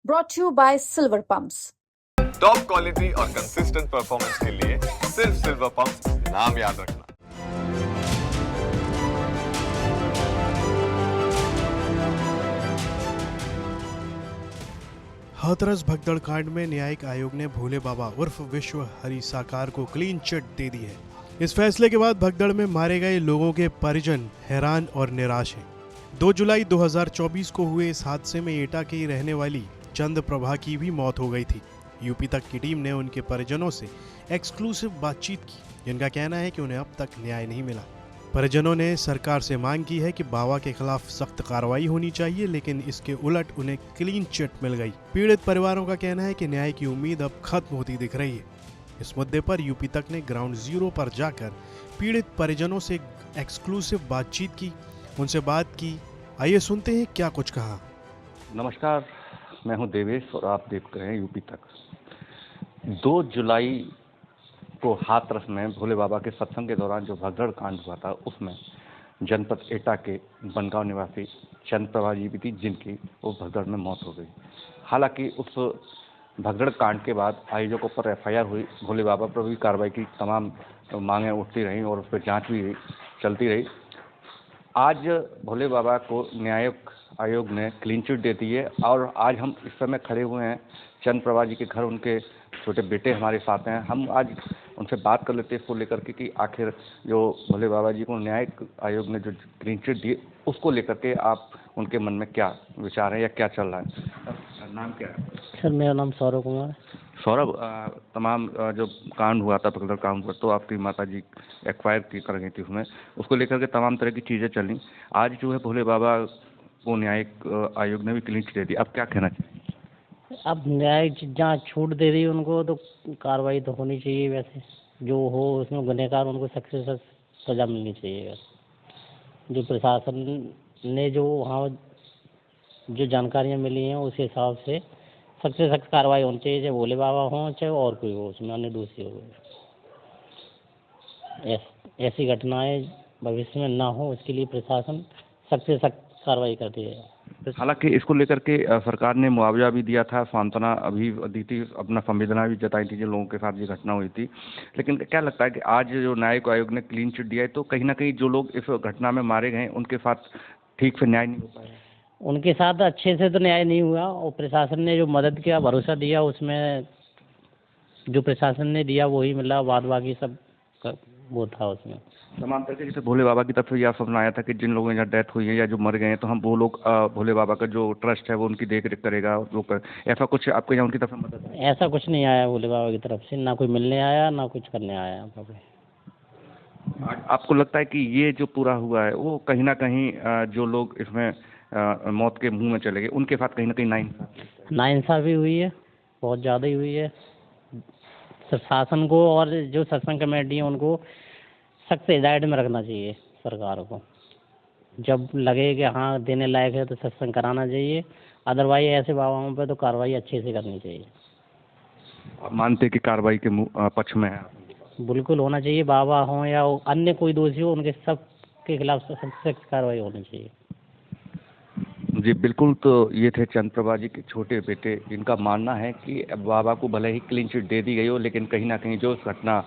brought to you by Silver Pumps. Top quality और consistent performance के लिए सिर्फ सिल्वर पंप नाम याद रखना। हाथरस भगदड़ कांड में न्यायिक आयोग ने भोले बाबा उर्फ विश्व हरि साकार को क्लीन चिट दे दी है। इस फैसले के बाद भगदड़ में मारे गए लोगों के परिजन हैरान और निराश हैं। 2 जुलाई 2024 को हुए इस हादसे में एटा की रहने वाली चंद प्रभा की भी मौत हो गई थी। यूपी तक की टीम ने उनके परिजनों से एक्सक्लूसिव बातचीत की, जिनका कहना है कि उन्हें अब तक न्याय नहीं मिला। परिजनों ने सरकार से मांग की है कि बाबा के खिलाफ सख्त कार्रवाई होनी चाहिए, लेकिन इसके उलट उन्हें क्लीन चिट मिल गई। पीड़ित परिवारों का कहना है कि न्याय की उम्मीद अब खत्म होती दिख रही है। इस मुद्दे पर यूपी तक ने ग्राउंड जीरो पर जाकर पीड़ित परिजनों से एक्सक्लूसिव बातचीत की, उनसे बात की। आइए सुनते हैं क्या कुछ कहा। नमस्कार, मैं हूं देवेश और आप देख रहे हैं यूपी तक। 2 जुलाई को हाथरस में भोले बाबा के सत्संग के दौरान जो भगदड़ कांड हुआ था, उसमें जनपद एटा के बनगांव निवासी चंद प्रभा जी भी थी, जिनकी वो भगदड़ में मौत हो गई। हालांकि उस भगदड़ कांड के बाद आयोजकों पर FIR हुई, भोले बाबा पर भी कार्रवाई की तमाम मांगें उठती रहीं और उस पर जाँच भी चलती रही। आज भोले बाबा को न्यायिक आयोग ने क्लीन चिट दे दी है और आज हम इस समय खड़े हुए हैं चंद प्रभा जी के घर। उनके छोटे बेटे हमारे साथ हैं। हम आज उनसे बात कर लेते हैं इसको लेकर के कि आखिर जो भोले बाबा जी को न्यायिक आयोग ने जो क्लीन चिट दी, उसको लेकर के आप उनके मन में क्या विचार है या क्या चल रहा है? नाम क्या है? सर, मेरा नाम सौरभ कुमार है। सौरभ, तमाम जो कांड हुआ था, भगदड़ कांड हुआ, तो आपकी माता जी एक्वायर कर गई थी, उसमें उसको लेकर के तमाम तरह की चीज़ें चली। आज जो है भोले बाबा को न्यायिक आयोग ने भी क्लीन चिट दे दी। अब क्या कहना चाहिए? अब न्यायिक जहाँ छूट दे रही है उनको, तो कार्रवाई तो होनी चाहिए। वैसे जो हो उसमें गुनहगार उनको सख्त से सख्त सज़ा मिलनी चाहिए। जो प्रशासन ने जो वहाँ जो जानकारियाँ मिली हैं, उस हिसाब से सख्त से सख्त कार्रवाई होनी चाहिए, चाहे भोले बाबा हों चाहे और कोई हो, उसमें अन्य दोषी हो। ऐसी घटनाएं भविष्य में ना हो, उसके लिए प्रशासन सख्त से सख्त कार्रवाई करती है। हालांकि इसको लेकर के सरकार ने मुआवजा भी दिया था, सांत्वना अभी दी थी, अपना संवेदना भी जताई थी जिन लोगों के साथ ये घटना हुई थी। लेकिन क्या लगता है कि आज जो न्यायिक आयोग ने क्लीन चिट दिया है, तो कहीं ना कहीं जो लोग इस घटना में मारे गए उनके साथ ठीक से न्याय नहीं हो पाया? उनके साथ अच्छे से तो न्याय नहीं हुआ, और प्रशासन ने जो मदद किया, भरोसा दिया, उसमें जो प्रशासन ने दिया वही मिला। बाद बाकी सब वो था उसमें तमाम तरह के, जैसे भोले बाबा की तरफ से यह सपना आया था कि जिन लोगों की डेथ हुई है या जो मर गए हैं, तो हम वो लोग भोले बाबा का जो ट्रस्ट है वो उनकी देख रेख करेगा। ऐसा कुछ आपके यहाँ उनकी तरफ से मदद? ऐसा कुछ नहीं आया भोले बाबा की तरफ से, ना कोई मिलने आया ना कुछ करने आया। आपको लगता है कि ये जो पूरा हुआ है वो कहीं ना कहीं जो लोग इसमें मौत के मुंह में चले गए, उनके साथ कहीं ना कहीं नाइंसाफी हुई है, बहुत ज़्यादा ही हुई है। शासन को और जो सत्संग कमेटी है उनको सख्त हिदायत में रखना चाहिए सरकार को। जब लगे कि हाँ देने लायक है तो सत्संग कराना चाहिए, अदरवाइज ऐसे बाबाओं पे तो कार्रवाई अच्छे से करनी चाहिए। आप मानते कि कार्रवाई के पक्ष में है? बिल्कुल होना चाहिए। बाबा हों या अन्य कोई दोषी हो, उनके सब के खिलाफ सख्त कार्रवाई होनी चाहिए। जी बिल्कुल। तो ये थे चंद प्रभा जी के छोटे बेटे, जिनका मानना है कि बाबा को भले ही क्लीन चिट दे दी गई हो, लेकिन कहीं ना कहीं जो घटना,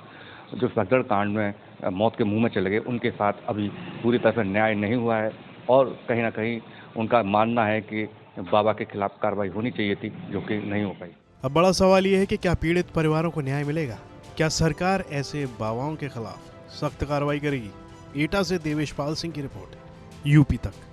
जो भगदड़ कांड में मौत के मुंह में चले गए, उनके साथ अभी पूरी तरह से न्याय नहीं हुआ है। और कहीं ना कहीं उनका मानना है कि बाबा के खिलाफ कार्रवाई होनी चाहिए थी, जो कि नहीं हो पाई। अब बड़ा सवाल ये है कि क्या पीड़ित परिवारों को न्याय मिलेगा? क्या सरकार ऐसे बाबाओं के खिलाफ सख्त कार्रवाई करेगी? एटा से देवेश पाल सिंह की रिपोर्ट, यूपी तक।